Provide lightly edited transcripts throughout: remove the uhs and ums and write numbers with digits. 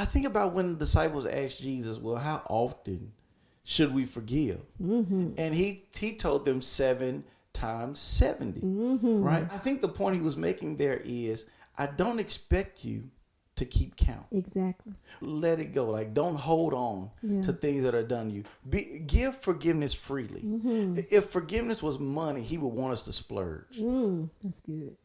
I think about when the disciples asked Jesus, well, how often should we forgive? And he told them 7 times 70, right? I think the point he was making there is, I don't expect you to keep count. Exactly. Let it go. Like, don't hold on to things that are done to you. Give forgiveness freely. If forgiveness was money, he would want us to splurge. That's good.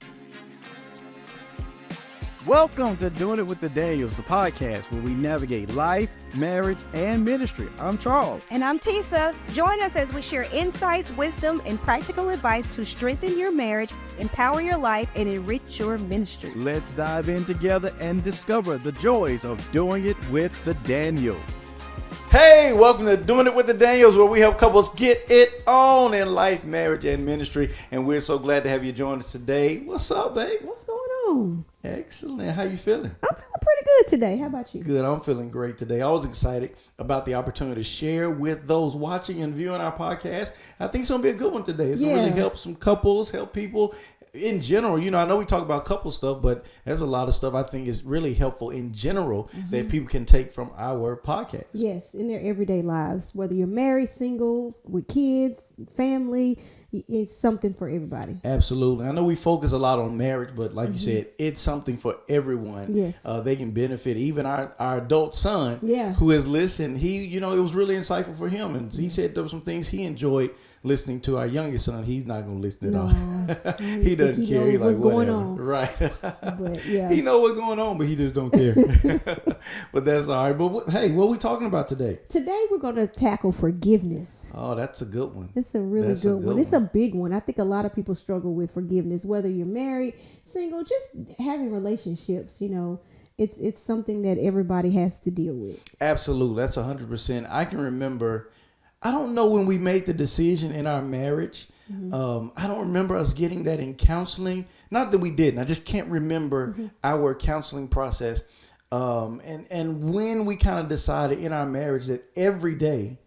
Welcome to Doing It with the Daniels, the podcast where we navigate life, marriage, and ministry. I'm Charles. And I'm Tisa. Join us as we share insights, wisdom, and practical advice to strengthen your marriage, empower your life, and enrich your ministry. Let's dive in together and discover the joys of doing it with the Daniels. Hey, welcome to Doing It with the Daniels, where we help couples get it on in life, marriage, and ministry. And we're so glad to have you join us today. What's up, babe? What's going on? Excellent. How you feeling? I'm feeling pretty good today. How about you? Good. I'm feeling great today. I was excited about the opportunity to share with those watching and viewing our podcast. I think it's going to be a good one today. It's going to really help some couples, help people in general. You know, I know we talk about couple stuff, but there's a lot of stuff I think is really helpful in general that people can take from our podcast. Yes, in their everyday lives, whether you're married, single, with kids, family, it's something for everybody. Absolutely. I know we focus a lot on marriage, but like you said, it's something for everyone. Yes. They can benefit. Even our adult son who has listened, it was really insightful for him. And he said there were some things he enjoyed listening to. Our youngest son, he's not going to listen at all. He doesn't care. He's like, what's going whatever. on. Right. But yeah. He know what's going on, but he just don't care. But that's all right. But hey, what are we talking about today? Today we're going to tackle forgiveness. Oh, that's a good one. It's a really good one. It's a big one. I think a lot of people struggle with forgiveness, whether you're married, single, just having relationships, it's something that everybody has to deal with. Absolutely. That's 100%. I can remember, I don't know when we made the decision in our marriage. I don't remember us getting that in counseling. Not that we didn't. I just can't remember our counseling process. And when we kind of decided in our marriage that every day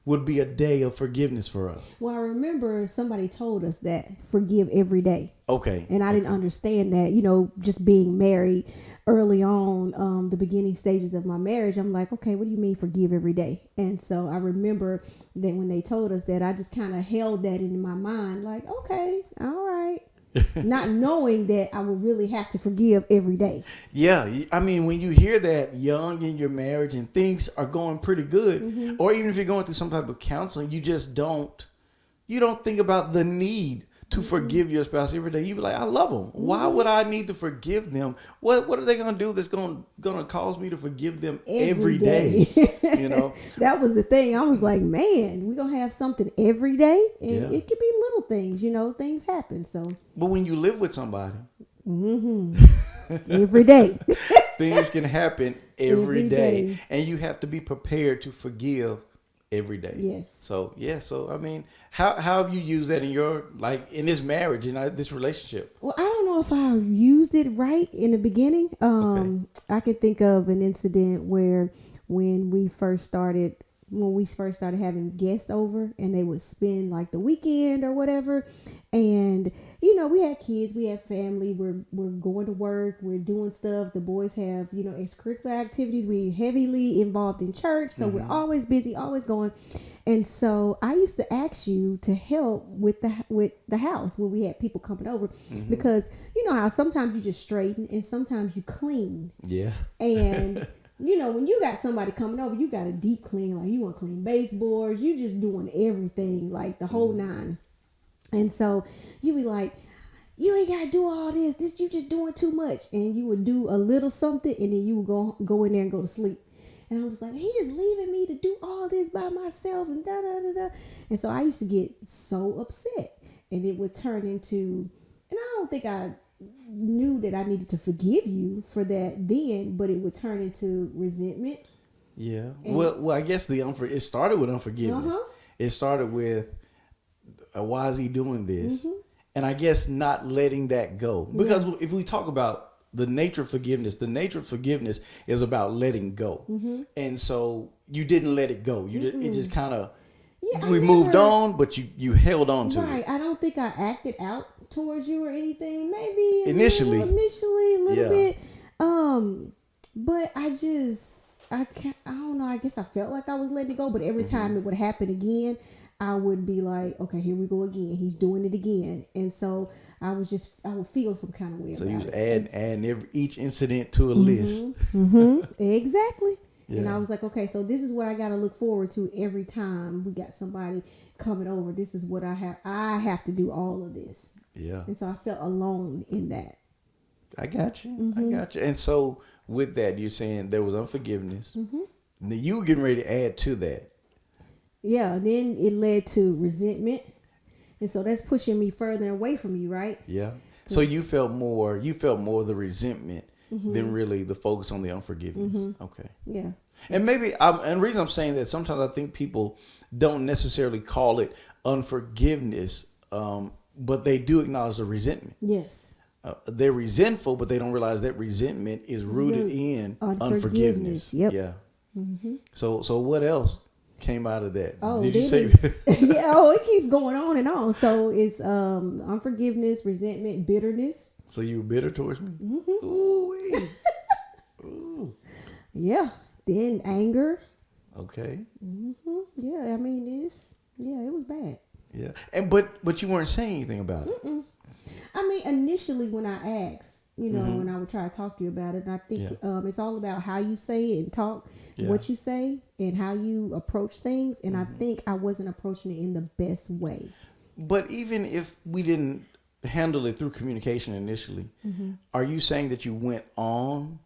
would be a day of forgiveness for us. Well, I remember somebody told us that forgive every day. Okay. And I didn't understand that, just being married early on, the beginning stages of my marriage, I'm like, okay, what do you mean forgive every day? And so I remember that when they told us that, I just kind of held that in my mind, like, okay, all right. Not knowing that I would really have to forgive every day. Yeah. I mean, when you hear that young in your marriage and things are going pretty good, or even if you're going through some type of counseling, you don't think about the need to forgive your spouse every day. You be like, I love them. Why would I need to forgive them? What are they going to do that's going to cause me to forgive them every day? That was the thing. I was like, man, we're going to have something every day. And it could be little things, things happen. So, but when you live with somebody, every day, things can happen every day. And you have to be prepared to forgive every day. Yes. So I mean, how have you used that in your, like, in this marriage, in this relationship? Well, I don't know if I used it right in the beginning. I can think of an incident where when we first started having guests over, and they would spend like the weekend or whatever, and we had kids, we had family, we're going to work, we're doing stuff, the boys have extracurricular activities, we're heavily involved in church, so we're always busy, always going. And so I used to ask you to help with the house when we had people coming over, because you know how sometimes you just straighten and sometimes you clean. Yeah. And when you got somebody coming over, you got a deep clean, like you want to clean baseboards, you just doing everything, like the whole nine. And so you be like, you ain't got to do all this, you just doing too much. And you would do a little something, and then you would go in there and go to sleep. And I was like, he just leaving me to do all this by myself and da-da-da-da. And so I used to get so upset, and it would turn into, and I don't think I knew that I needed to forgive you for that then, but it would turn into resentment. Yeah. Well, I guess it started with unforgiveness. It started with, why is he doing this? And I guess not letting that go. Because if we talk about the nature of forgiveness is about letting go. And so you didn't let it go. It just kind of, we moved on, but you held on to it. Right. I don't think I acted out towards you or anything. Maybe initially a little bit. But I don't know. I guess I felt like I was letting it go, but every time it would happen again, I would be like, okay, here we go again. He's doing it again. And so I would feel some kind of way so about you was it. adding each incident to a list. Exactly. Yeah. And I was like, okay, so this is what I got to look forward to every time we got somebody coming over. This is what I have to do all of this. Yeah. And so I felt alone in that. I got you. I got you. And so with that, you're saying there was unforgiveness. Now you were getting ready to add to that. Yeah. Then it led to resentment. And so that's pushing me further away from you, right? Yeah. So you felt more the resentment than really the focus on the unforgiveness. Okay. Yeah. And maybe and the reason I'm saying that, sometimes I think people don't necessarily call it unforgiveness, but they do acknowledge the resentment. Yes. They're resentful, but they don't realize that resentment is rooted in unforgiveness. Yep. Yeah. So what else came out of that? Oh, did you say? Yeah. Oh, it keeps going on and on. So it's unforgiveness, resentment, bitterness. So you were bitter towards me? Ooh. Ooh. Yeah. Then anger. Okay. Yeah. I mean, it was bad. Yeah. And but you weren't saying anything about it. I mean, initially when I asked, when I would try to talk to you about it, and I think it's all about how you say it and talk, what you say, and how you approach things. And I think I wasn't approaching it in the best way. But even if we didn't handle it through communication initially, are you saying that you went on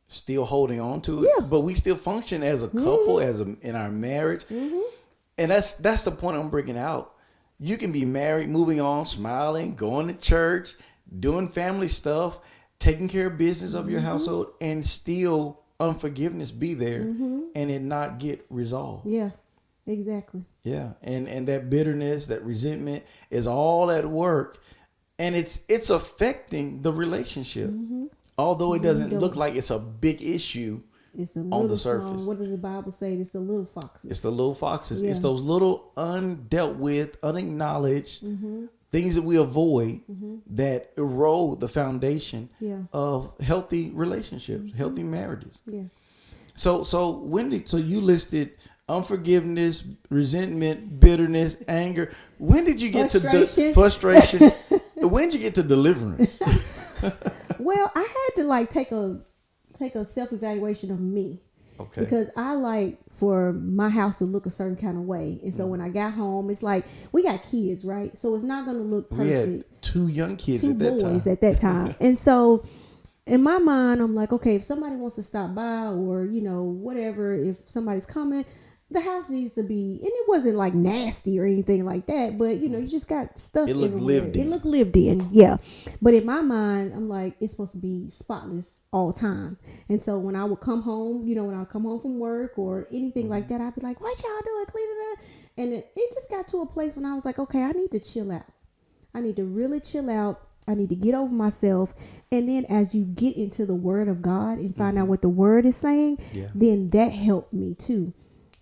still holding on to it? Yeah. But we still function as a couple, in our marriage. And that's the point I'm bringing out. You can be married, moving on, smiling, going to church, doing family stuff, taking care of business of your household, and still unforgiveness be there and it not get resolved. Yeah, exactly. Yeah. And that bitterness, that resentment is all at work, and it's affecting the relationship. Although it doesn't look like it's a big issue. It's a on the surface. Small, what does the Bible say? It's the little foxes. It's the little foxes. Yeah. It's those little undealt with, unacknowledged things that we avoid that erode the foundation of healthy relationships, healthy marriages. Yeah. So you listed unforgiveness, resentment, bitterness, anger. When did you get to frustration? When did you get to deliverance? Well, I had to take a self-evaluation of me. Okay. Because I like for my house to look a certain kind of way. And so when I got home, it's like, we got kids, right? So it's not going to look perfect. We had 2 young kids at that time. 2 boys at that time. And so in my mind, I'm like, okay, if somebody wants to stop by or, whatever, if somebody's coming, the house needs to be, and it wasn't like nasty or anything like that, but you just got stuff. It looked lived in. It looked lived in, yeah. But in my mind, I'm like, it's supposed to be spotless all time. And so when I would come home, when I would come home from work or anything like that, I'd be like, what y'all doing, cleaning up? And it just got to a place when I was like, okay, I need to chill out. I need to really chill out. I need to get over myself. And then as you get into the word of God and find out what the word is saying, then that helped me too.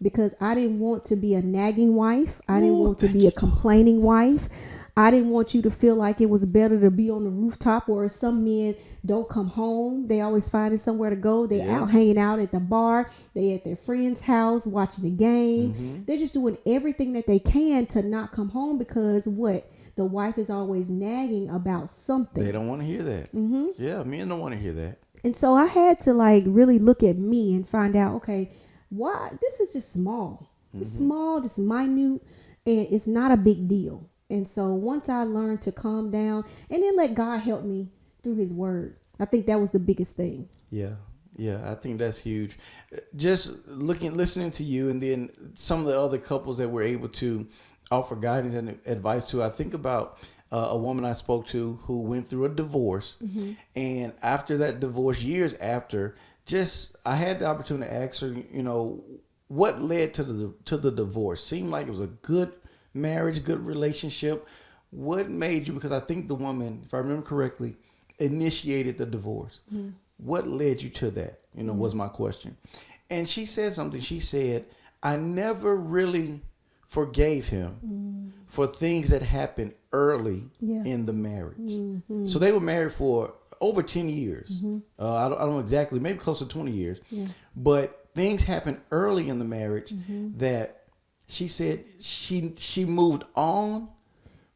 Because I didn't want to be a nagging wife. I didn't want to be a complaining wife. I didn't want you to feel like it was better to be on the rooftop, or some men don't come home. They always finding somewhere to go. They out hanging out at the bar. They at their friend's house watching the game. They're just doing everything that they can to not come home because the wife is always nagging about something. They don't want to hear that. Yeah, men don't want to hear that. And so I had to really look at me and find out, okay, why this is just small. It's small, it's minute, and it's not a big deal. And so once I learned to calm down and then let God help me through his word, I think that was the biggest thing. Yeah, I think that's huge. Just listening to you, and then some of the other couples that were able to offer guidance and advice to. I think about a woman I spoke to who went through a divorce, and after that divorce, years after, I had the opportunity to ask her, what led to the divorce? Seemed like it was a good marriage, good relationship. What made you? Because I think the woman, if I remember correctly, initiated the divorce. What led you to that? Was my question. And she said something. She said, I never really forgave him for things that happened early in the marriage. So they were married for over 10 years. I don't know exactly, maybe close to 20 years. Yeah. But things happened early in the marriage that she said she moved on,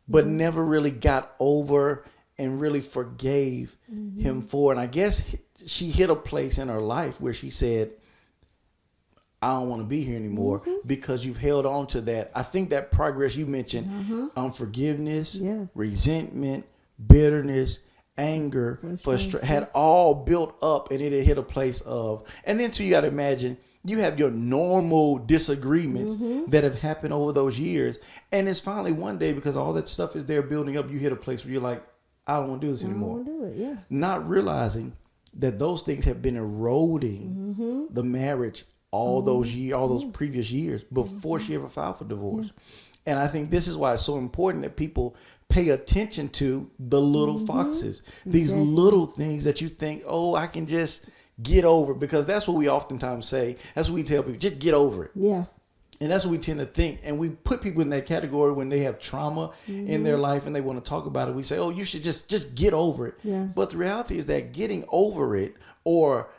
but never really got over and really forgave him for. And I guess she hit a place in her life where she said, I don't want to be here anymore because you've held on to that. I think that progress you mentioned, unforgiveness, resentment, bitterness, anger, had all built up, and it had hit a place of, and then so you got to imagine you have your normal disagreements that have happened over those years. And it's finally one day, because all that stuff is there building up, you hit a place where you're like, I don't want to do this anymore. I don't want to do it, Not realizing that those things have been eroding the marriage all those previous years before she ever filed for divorce. And I think this is why it's so important that people pay attention to the little foxes, these little things that you think, oh, I can just get over, because that's what we oftentimes say. That's what we tell people, just get over it. Yeah. And that's what we tend to think. And we put people in that category when they have trauma in their life and they want to talk about it. We say, oh, you should just get over it. Yeah. But the reality is that getting over it, or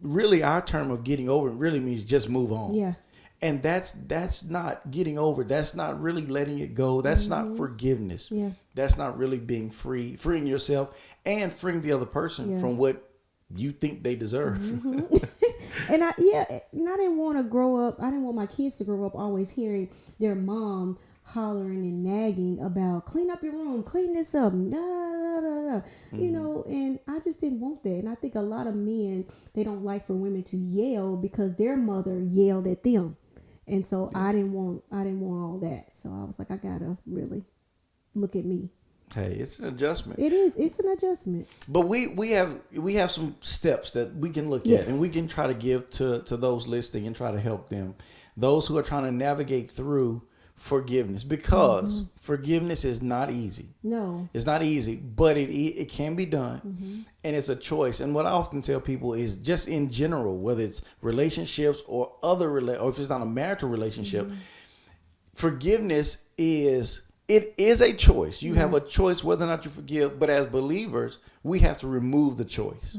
really our term of getting over it, really means just move on. Yeah. And that's not getting over. That's not really letting it go. That's not forgiveness. Yeah. That's not really being freeing yourself and freeing the other person from what you think they deserve. And I didn't want to grow up. I didn't want my kids to grow up always hearing their mom hollering and nagging about clean up your room, clean this up, you know, and I just didn't want that. And I think a lot of men, they don't like for women to yell because their mother yelled at them. And so I didn't want all that. So I was like, I gotta really look at me. Hey, it's an adjustment. It is. It's an adjustment. But we have some steps that we can look at, and we can try to give to those listening and try to help them, those who are trying to navigate through forgiveness, because forgiveness is not easy. No, it's not easy, but it can be done, and it's a choice. And what I often tell people is, just in general, whether it's relationships or or if it's not a marital relationship, forgiveness is a choice. You have a choice whether or not you forgive. But as believers, we have to remove the choice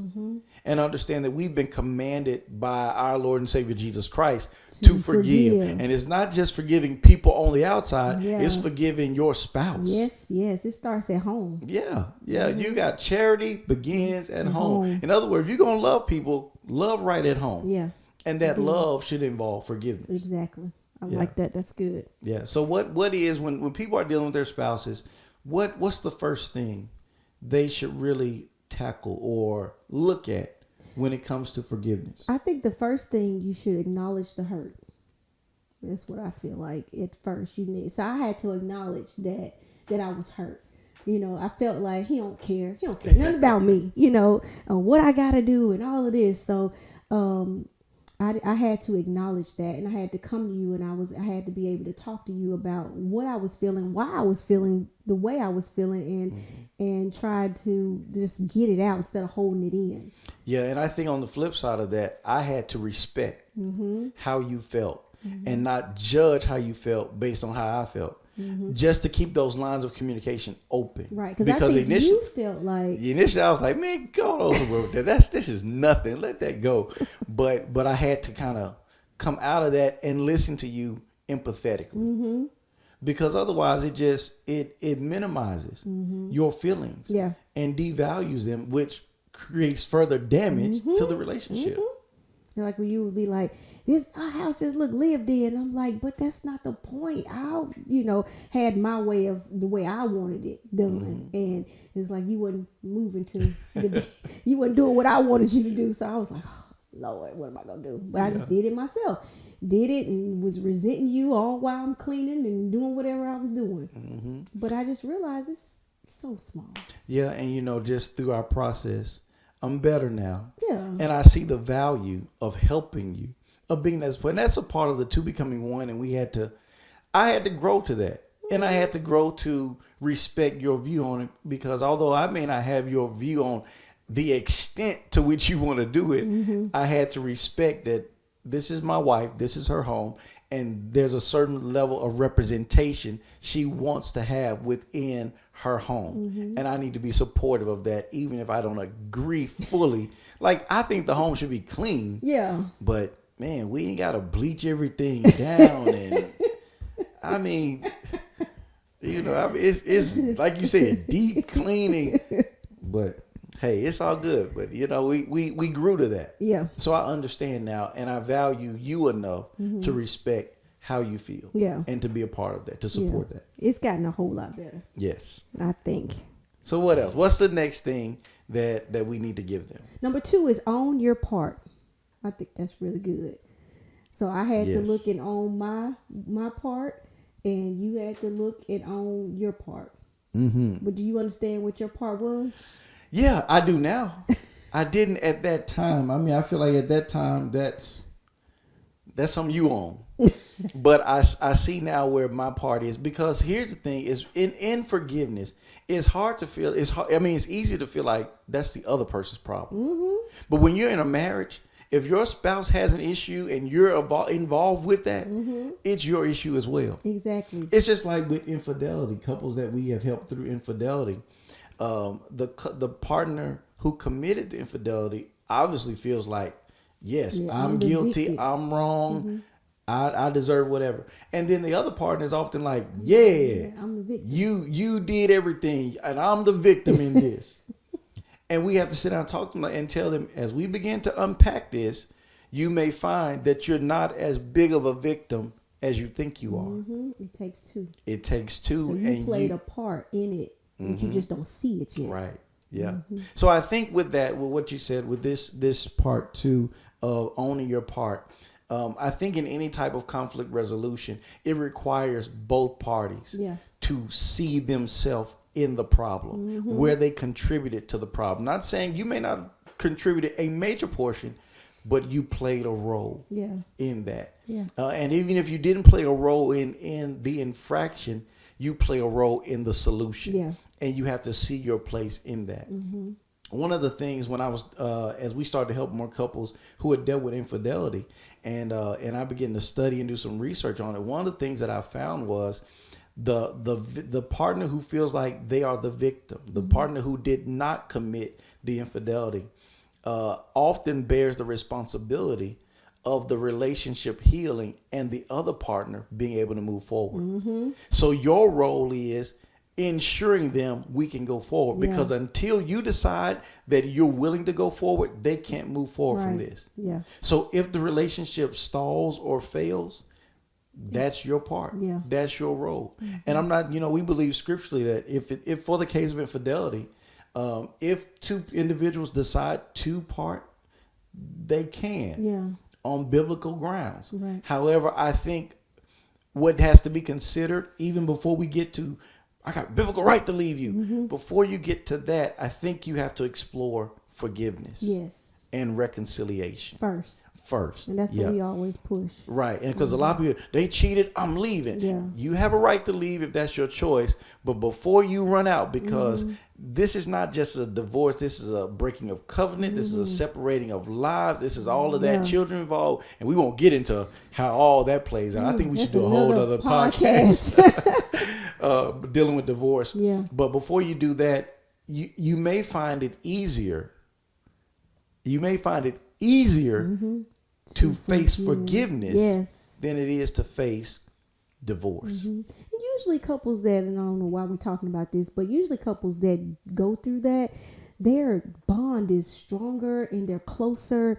and understand that we've been commanded by our Lord and Savior Jesus Christ to forgive. And it's not just forgiving people on the outside. It's forgiving your spouse. Yes. It starts at home. Yeah. You got charity begins at home. In other words, if you're going to love people, love right at home. Yeah. And that love should involve forgiveness. Exactly. I like that. That's good. Yeah. So what is, when people are dealing with their spouses, what's the first thing they should really tackle or look at when it comes to forgiveness? I think the first thing, you should acknowledge the hurt. That's what I feel like at first you need. So I had to acknowledge that I was hurt. You know, I felt like he don't care nothing about me, you know, what I got to do and all of this. So, I had to acknowledge that, and I had to come to you, and I had to be able to talk to you about what I was feeling, why I was feeling the way I was feeling, and try to just get it out instead of holding it in. Yeah, and I think on the flip side of that, I had to respect how you felt and not judge how you felt based on how I felt. Just to keep those lines of communication open. Right, because I think you felt like... Initially, I was like, man, go over with that. This is nothing. Let that go. But I had to kind of come out of that and listen to you empathetically. Because otherwise, it minimizes your feelings and devalues them, which creates further damage to the relationship. Like when you would be like, our house just look lived in. I'm like, but that's not the point. I, had my way of the way I wanted it done. And it's like you wasn't moving you wasn't doing what I wanted you to do. So I was like, oh, Lord, what am I going to do? But I just did it myself. Did it and was resenting you all while I'm cleaning and doing whatever I was doing. But I just realized it's so small. Yeah. And, just through our process, I'm better now. Yeah. And I see the value of helping you, of being that support. And that's a part of the two becoming one. And I had to grow to that. And I had to grow to respect your view on it, because although I may not have your view on the extent to which you want to do it, I had to respect that this is my wife, this is her home, and there's a certain level of representation she wants to have within her home. And I need to be supportive of that, even if I don't agree fully. Like, I think the home should be clean. Yeah. But man, we ain't got to bleach everything down. And I mean, it's like you said, deep cleaning. But hey, it's all good. But we grew to that. Yeah. So I understand now, and I value you enough to respect how you feel. Yeah. And to be a part of that, to support that. It's gotten a whole lot better. Yes. I think. So what else? What's the next thing that we need to give them? Number 2 is own your part. I think that's really good. So I had to look and own my part, and you had to look and own your part. But do you understand what your part was? Yeah, I do now. I didn't at that time. I mean, I feel like at that time that's something you own. But I see now where my part is, because here's the thing: is in forgiveness, it's hard to feel. It's hard. I mean, it's easy to feel like that's the other person's problem. But when you're in a marriage, if your spouse has an issue and you're involved with that, it's your issue as well. Exactly. It's just like with infidelity, couples that we have helped through infidelity. The partner who committed the infidelity obviously feels like, yes, I'm guilty, victim. I'm wrong, I deserve whatever. And then the other partner is often like, yeah, I'm the victim. You did everything, and I'm the victim in this. And we have to sit down and talk to them and tell them, as we begin to unpack this, you may find that you're not as big of a victim as you think you are. It takes 2. It takes 2. So you played a part in it, but you just don't see it yet. Right. Yeah. So I think with that, with what you said, with this part 2 of owning your part, I think in any type of conflict resolution, it requires both parties to see themselves in the problem, where they contributed to the problem. Not saying you may not have contributed a major portion, but you played a role in that. Yeah. And even if you didn't play a role in the infraction, you play a role in the solution. Yeah. And you have to see your place in that. One of the things when I was, as we started to help more couples who had dealt with infidelity, and I began to study and do some research on it, one of the things that I found was the partner who feels like they are the victim, the partner who did not commit the infidelity, often bears the responsibility of the relationship healing and the other partner being able to move forward. So your role is ensuring them we can go forward, because until you decide that you're willing to go forward, they can't move forward from this. Yeah. So if the relationship stalls or fails, that's your part. Yeah. That's your role. And I'm not, we believe scripturally that if for the case of infidelity, if 2 individuals decide to part, they can on biblical grounds. Right. However, I think what has to be considered, even before we get to, I got biblical right to leave you. Before you get to that, I think you have to explore forgiveness. Yes. And reconciliation. First. And that's what we always push. Right. And because a lot of people, they cheated, I'm leaving. Yeah. You have a right to leave if that's your choice. But before you run out, because this is not just a divorce, this is a breaking of covenant, this is a separating of lives, this is all of that, children involved. And we won't get into how all that plays out. I think we should do a whole other podcast dealing with divorce. Yeah. But before you do that, you may find it easier. You may find it easier to face forgiveness than it is to face divorce. And usually couples that, and I don't know why we're talking about this, but usually couples that go through that, their bond is stronger and they're closer,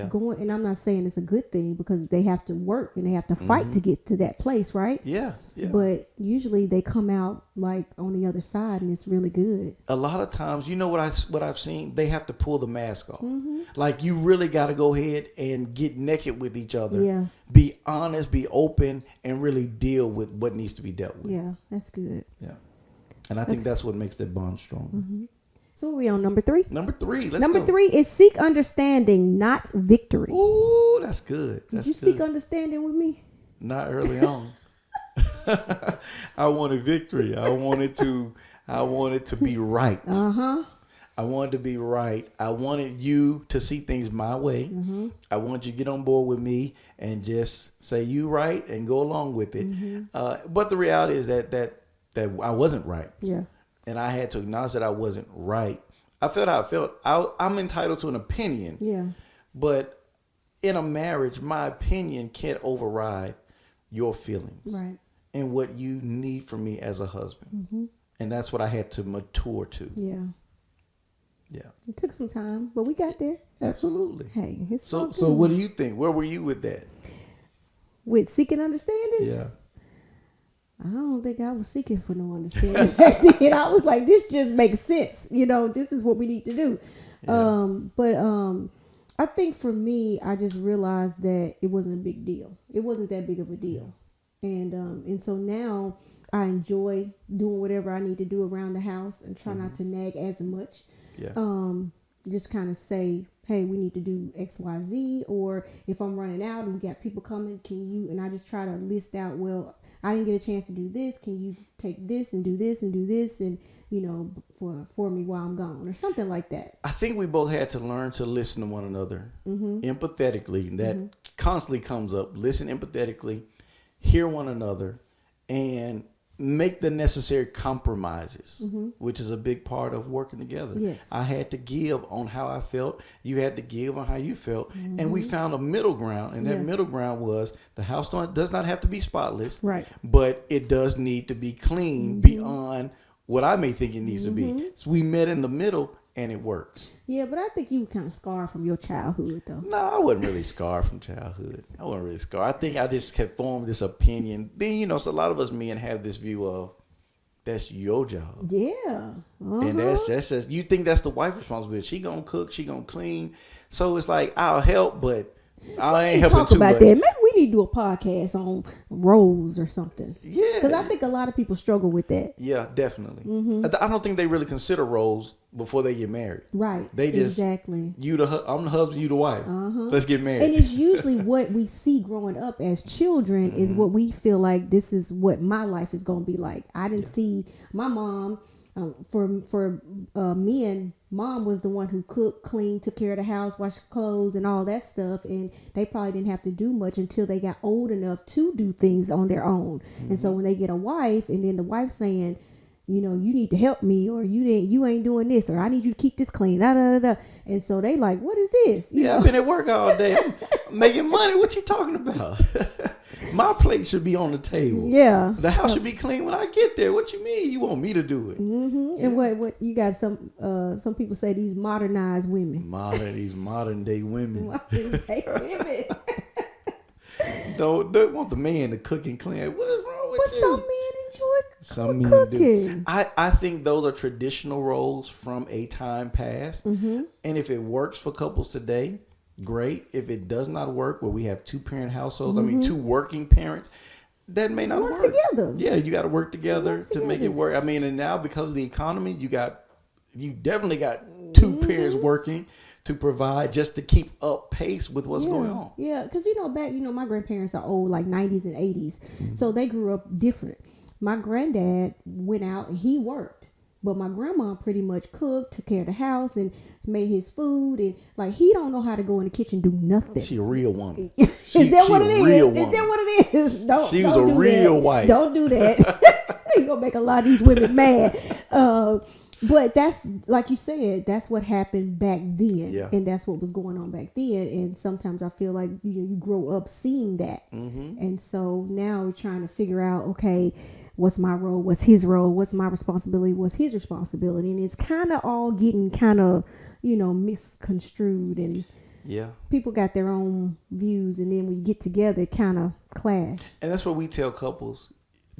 going. And I'm not saying it's a good thing, because they have to work and they have to fight to get to that place, right? Yeah. But usually they come out like on the other side, and it's really good. A lot of times, what I've seen, they have to pull the mask off. Like, you really got to go ahead and get naked with each other. Yeah. Be honest, be open, and really deal with what needs to be dealt with. Yeah, that's good. Yeah. And I think that's what makes that bond strong. So are we on number 3? Number 3. Number 3 is seek understanding, not victory. Ooh, that's good. Did you seek understanding with me? Not early on. I wanted victory. I wanted to be right. I wanted to be right. I wanted you to see things my way. Mm-hmm. I wanted you to get on board with me and just say you right and go along with it. Mm-hmm. But the reality is that I wasn't right. Yeah. And I had to acknowledge that I wasn't right. I felt how I felt. I'm entitled to an opinion. Yeah. But in a marriage, my opinion can't override your feelings. Right. And what you need from me as a husband. Mm-hmm. And that's what I had to mature to. Yeah. Yeah. It took some time, but we got there. Absolutely. Hey, it's so what do you think? Where were you with that? With seeking understanding? Yeah. I don't think I was seeking for no understanding back then. I was like, this just makes sense. This is what we need to do. Yeah. I think for me, I just realized that it wasn't a big deal. It wasn't that big of a deal. And so now I enjoy doing whatever I need to do around the house and try not to nag as much. Yeah. Just kind of say, hey, we need to do X, Y, Z. Or if I'm running out and we got people coming, can you, and I just try to list out, well, I didn't get a chance to do this. Can you take this and do this and do this and, for me while I'm gone or something like that. I think we both had to learn to listen to one another empathetically. That constantly comes up. Listen empathetically, hear one another, and make the necessary compromises, which is a big part of working together. Yes. I had to give on how I felt. You had to give on how you felt. And we found a middle ground. And that middle ground was the house does not have to be spotless, right? But it does need to be clean beyond what I may think it needs to be. So we met in the middle and it works. Yeah, but I think you were kind of scarred from your childhood, though. No, I wasn't really scarred from childhood. I wasn't really scarred. I think I just had formed this opinion. Then, so a lot of us men have this view of that's your job. Yeah. And that's just, you think that's the wife's responsibility. She gonna cook, she gonna clean. So it's like, I'll help, but I ain't helping too much. Talk about that. Maybe we need to do a podcast on roles or something. Yeah. Because I think a lot of people struggle with that. Yeah, definitely. I don't think they really consider roles before they get married. Right. They just, exactly. I'm the husband, you the wife. Let's get married. And it's usually what we see growing up as children is what we feel like this is what my life is going to be like. I didn't see my mom. For men, mom was the one who cooked, cleaned, took care of the house, washed clothes and all that stuff. And they probably didn't have to do much until they got old enough to do things on their own. And so when they get a wife and then the wife saying, you need to help me, or you ain't doing this, or I need you to keep this clean, and so they like, what is this? I've been at work all day. I'm making money. What you talking about? My plate should be on the table. Yeah, the house should be clean when I get there. What you mean? You want me to do it? And what you got? Some people say these modernized women. These modern day women. Modern day women. Don't want the man to cook and clean. What's wrong with you? Some men enjoy some men cooking. Do. I think those are traditional roles from a time past. And if it works for couples today, great. If it does not work, where we have 2-parent households, two working parents, that may not work together. Yeah, you got to work together to make it work. And now because of the economy, you definitely got 2 parents working to provide just to keep up pace with what's going on. Yeah, because back, my grandparents are old, like 90s and 80s. So they grew up different. My granddad went out and he worked. But my grandma pretty much cooked, took care of the house, and made his food. And he don't know how to go in the kitchen do nothing. She a real woman. Is that what it is? Is that what it is? She was a real wife. Don't do that. You're going to make a lot of these women mad. But that's, like you said, that's what happened back then. Yeah. And that's what was going on back then. And sometimes I feel like you grow up seeing that. And so now we're trying to figure out, okay, what's my role? What's his role? What's my responsibility? What's his responsibility? And it's kind of all getting misconstrued. And people got their own views. And then when you get together, it kind of clash. And that's what we tell couples.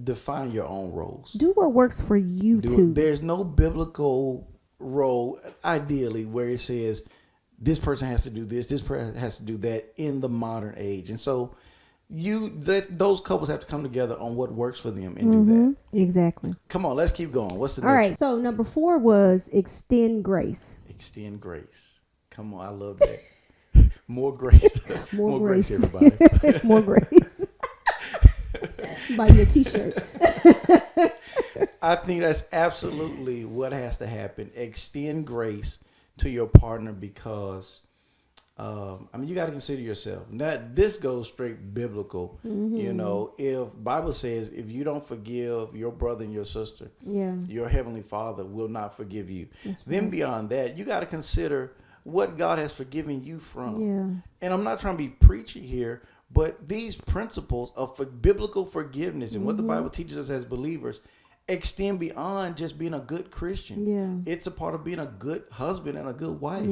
Define your own roles. Do what works for you too. There's no biblical role, ideally, where it says this person has to do this person has to do that in the modern age. And so those couples have to come together on what works for them and do that. Exactly. Come on, let's keep going. What's the next? All right. So number 4 was extend grace. Extend grace. Come on, I love that. More grace. More grace, everybody. More grace. Buy me a t-shirt. I think that's absolutely what has to happen. Extend grace to your partner because, you got to consider yourself. This goes straight biblical. If Bible says if you don't forgive your brother and your sister, your heavenly Father will not forgive you. Then beyond that, you got to consider what God has forgiven you from. And I'm not trying to be preachy here, but these principles of biblical forgiveness and what the Bible teaches us as believers extend beyond just being a good Christian. It's a part of being a good husband and a good wife.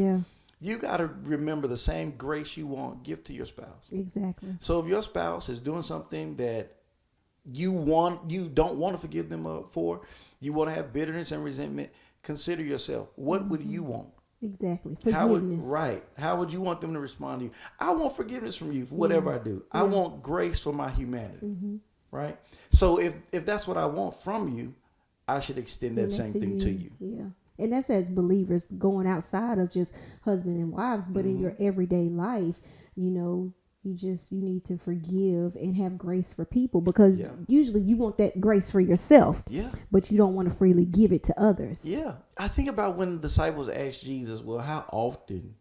You got to remember the same grace you want, give to your spouse. Exactly. So if your spouse is doing something that you don't want to forgive them for, you want to have bitterness and resentment, consider yourself. What would you want? Exactly. Forgiveness. How would you want them to respond to you? I want forgiveness from you for whatever I do. I want grace for my humanity. Right? So if that's what I want from you, I should extend that same thing to you. Yeah. And that's as believers going outside of just husband and wives, but in your everyday life, you need to forgive and have grace for people because usually you want that grace for yourself, but you don't want to freely give it to others. Yeah. I think about when the disciples asked Jesus, well, how often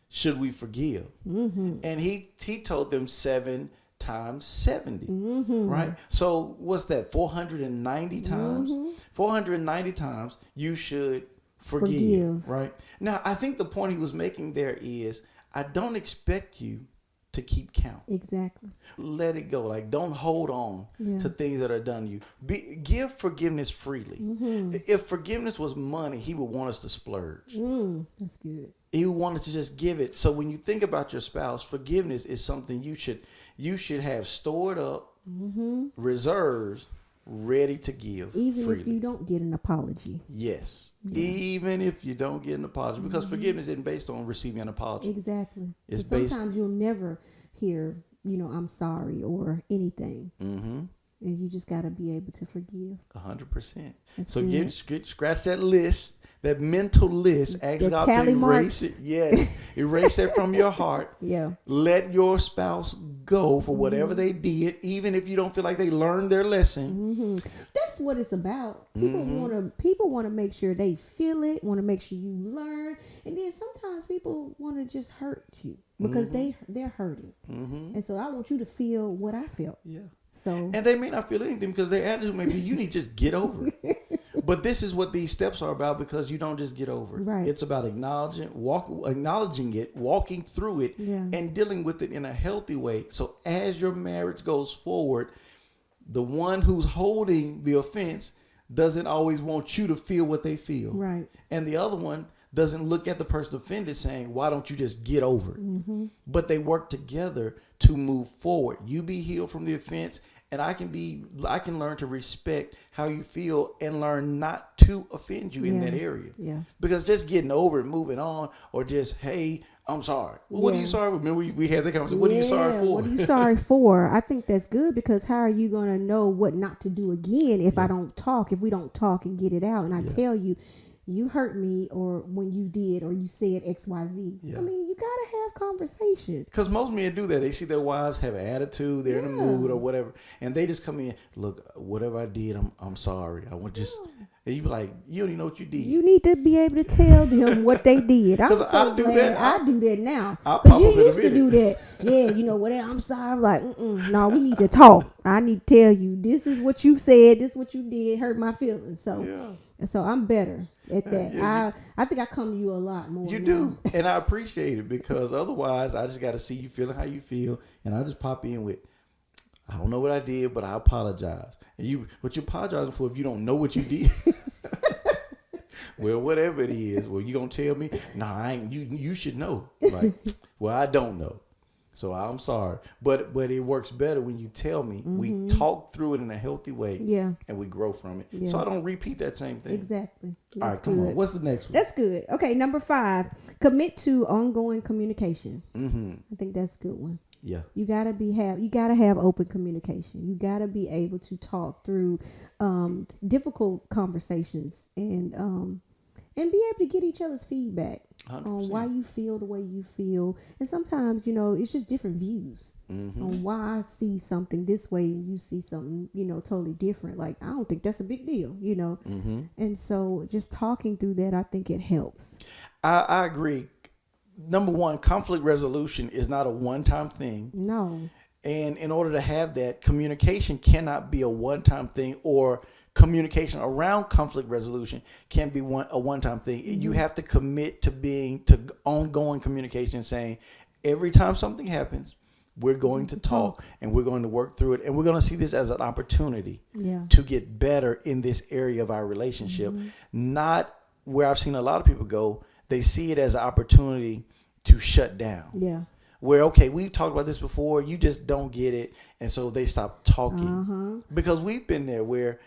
should we forgive? And he told them 7 times 70, right? So what's that? 490 times? 490 times you should forgive, right? Now, I think the point he was making there is I don't expect you to keep count. Exactly. Let it go. Like, don't hold on to things that are done to you. Give forgiveness freely. If forgiveness was money, he would want us to splurge. That's good. He would want us to just give it. So when you think about your spouse, forgiveness is something you should have stored up, reserves, ready to give. Even freely. If you don't get an apology. Yes. Even if you don't get an apology. Because forgiveness isn't based on receiving an apology. Exactly. It's sometimes you'll never hear, I'm sorry or anything. And you just got to be able to forgive. 100%. That's so good. scratch that list. That mental list, ask God to erase it. Yes, erase that from your heart. Let your spouse go for whatever they did, even if you don't feel like they learned their lesson. That's what it's about. People want to make sure they feel it, want to make sure you learn, and then sometimes people want to just hurt you because they're hurting, and so I want you to feel what I felt. And they may not feel anything because their attitude may be, you need to just get over it. But this is what these steps are about because you don't just get over it. Right. It's about acknowledging it, walking through it, and dealing with it in a healthy way. So as your marriage goes forward, the one who's holding the offense doesn't always want you to feel what they feel. Right. And the other one doesn't look at the person offended saying, why don't you just get over it? But they work together to move forward. You be healed from the offense, and I can learn to respect how you feel and learn not to offend you in that area. Because just getting over it, moving on, or just, hey, I'm sorry. Well, what are you sorry for? Remember we had that conversation. What are you sorry for? What are you sorry for? I think that's good because how are you going to know what not to do again if we don't talk and get it out? And I tell you, you hurt me, or when you did, or you said XYZ. I mean, you got to have conversation. Because most men do that. They see their wives have an attitude, they're in a mood or whatever, and they just come in, look, whatever I did, I'm sorry. I want just, and you be like, you don't even know what you did. You need to be able to tell them what they did. I'm so glad I do that now. Because you used to do that. Whatever, I'm sorry. I'm like, no, we need to talk. I need to tell you, this is what you said, this is what you did, hurt my feelings. So I'm better at that. I think I come to you a lot more. You do. And I appreciate it because otherwise I just got to see you feeling how you feel. And I just pop in with, I don't know what I did, but I apologize. And what you apologizing for if you don't know what you did? Well, whatever it is, well, you going to tell me? Nah, I ain't. You should know. Like, well, I don't know. So I'm sorry, but it works better when you tell me. We talk through it in a healthy way, and we grow from it. So I don't repeat that same thing. Exactly. All right, come on. What's the next one? That's good. Okay, number 5, commit to ongoing communication. I think that's a good one. Yeah. You gotta have open communication. You gotta be able to talk through difficult conversations and and be able to get each other's feedback 100%. on why you feel the way you feel. And sometimes, you know, it's just different views on why I see something this way and you see something, you know, totally different. Like, I don't think that's a big deal, you know. And so just talking through that, I think it helps. I agree. Number one, conflict resolution is not a one-time thing. No. And in order to have that, communication cannot be a one-time thing, or communication around conflict resolution can be a one-time thing. You have to commit to ongoing communication, saying every time something happens, we're going to talk and we're going to work through it. And we're going to see this as an opportunity to get better in this area of our relationship. Not where I've seen a lot of people go. They see it as an opportunity to shut down. Yeah. Where, okay, we've talked about this before, you just don't get it. And so they stop talking. Because we've been there where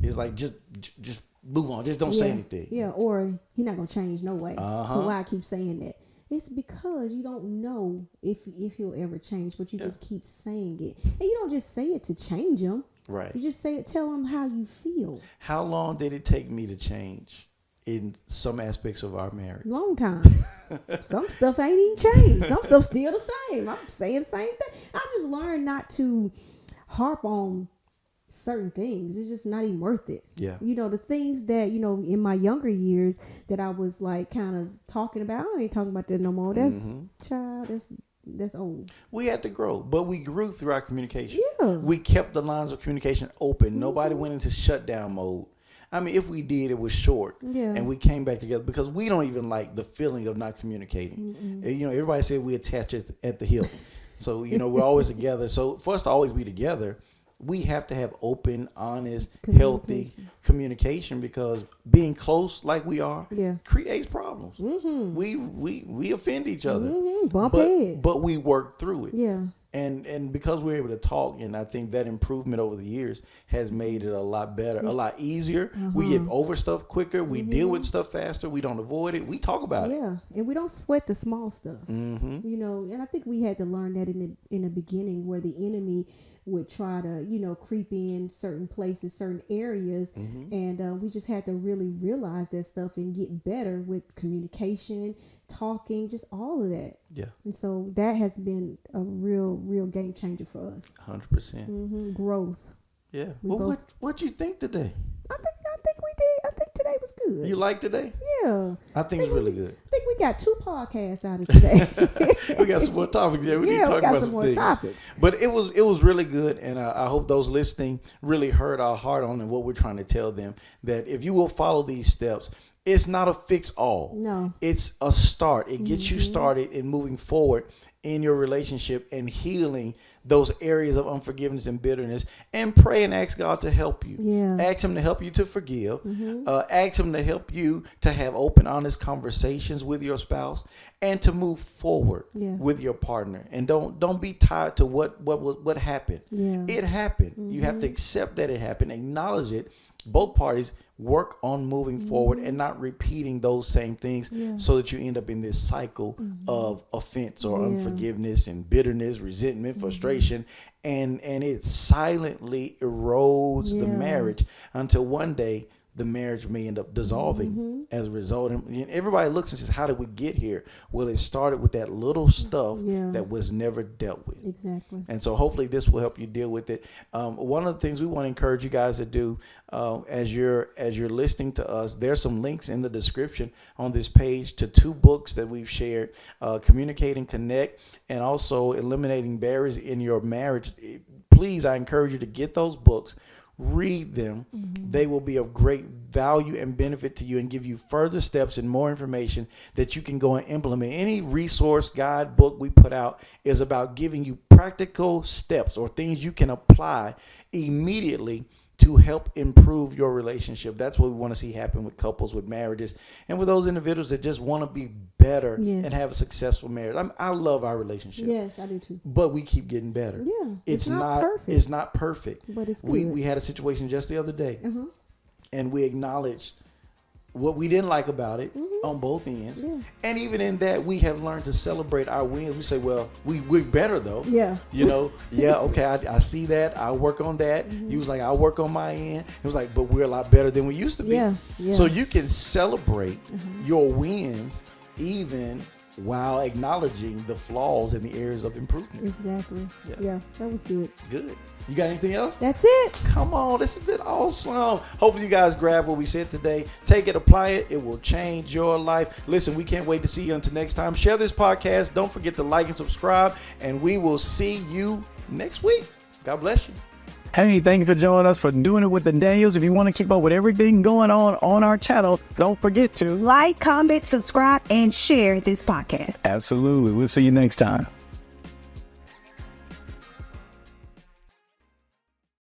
it's like, just move on. Just don't say anything. Yeah, or he's not going to change no way. So why I keep saying that? It's because you don't know if he'll ever change, but you just keep saying it. And you don't just say it to change him. Right. You just say it, tell him how you feel. How long did it take me to change in some aspects of our marriage? Long time. Some stuff ain't even changed. Some stuff still the same. I'm saying the same thing. I just learned not to harp on certain things. It's just not even worth it. Yeah. You know, the things that, you know, in my younger years that I was like kind of talking about, I ain't talking about that no more. That's that's old. We had to grow, but we grew through our communication. Yeah. We kept the lines of communication open. Nobody went into shutdown mode. I mean, if we did, it was short. Yeah. And we came back together because we don't even like the feeling of not communicating. You know, everybody said we attach it at the hip. So, you know, we're always together. So for us to always be together, we have to have open, honest, healthy communication, because being close like we are creates problems. We offend each other. Bump heads. But we work through it. Yeah. And because we're able to talk, and I think that improvement over the years has made it a lot better, a lot easier. We get over stuff quicker. We deal with stuff faster. We don't avoid it. We talk about it. Yeah, and we don't sweat the small stuff. You know, and I think we had to learn that in the beginning, where the enemy would try to, you know, creep in certain places, certain areas, and we just had to really realize that stuff and get better with communication, talking, just all of that. Yeah. And so that has been a real game changer for us. 100%. Growth. Yeah. Well, what you think today? I think we did. I think today was good. You like today? Yeah. I think it's really good. I think we got 2 podcasts out of today. We got some more topics. Yeah, we need to talk about some more topics. But it was really good, and I hope those listening really heard our heart on and what we're trying to tell them, that if you will follow these steps, it's not a fix all. No. It's a start. It gets you started in moving forward in your relationship and healing those areas of unforgiveness and bitterness, and pray and ask God to help you. Yeah. Ask him to help you to forgive. Ask him to help you to have open, honest conversations with your spouse and to move forward with your partner. And don't be tied to what happened. Yeah. It happened. You have to accept that it happened, acknowledge it. Both parties work on moving forward and not repeating those same things, so that you end up in this cycle of offense or unforgiveness and bitterness, resentment, frustration, and it silently erodes the marriage until one day the marriage may end up dissolving as a result. And everybody looks and says, how did we get here? Well, it started with that little stuff that was never dealt with. Exactly. And so hopefully this will help you deal with it. One of the things we want to encourage you guys to do as you're listening to us, there's some links in the description on this page to 2 books that we've shared, Communicate and Connect, and also Eliminating Barriers in Your Marriage. Please, I encourage you to get those books. Read them. They will be of great value and benefit to you and give you further steps and more information that you can go and implement. Any resource, guide, book we put out is about giving you practical steps or things you can apply immediately to help improve your relationship. That's what we want to see happen with couples, with marriages, and with those individuals that just want to be better and have a successful marriage. I love our relationship. Yes, I do too. But we keep getting better. Yeah, it's not perfect. It's not perfect. But it's good. We had a situation just the other day, and we acknowledged what we didn't like about it on both ends. Yeah. And even in that, we have learned to celebrate our wins. We say, well, we're better though. Yeah. You know, okay, I see that. I'll work on that. You was like, I'll work on my end. It was like, but we're a lot better than we used to be. Yeah. Yeah. So you can celebrate your wins even while acknowledging the flaws and the areas of improvement. Exactly. Yeah, that was good. Good. You got anything else? That's it. Come on, this has been awesome. Hopefully you guys grab what we said today. Take it, apply it. It will change your life. Listen, we can't wait to see you until next time. Share this podcast. Don't forget to like and subscribe, and we will see you next week. God bless you. Hey, thank you for joining us for Doing It with the Daniels. If you want to keep up with everything going on our channel, don't forget to like, comment, subscribe, and share this podcast. Absolutely. We'll see you next time.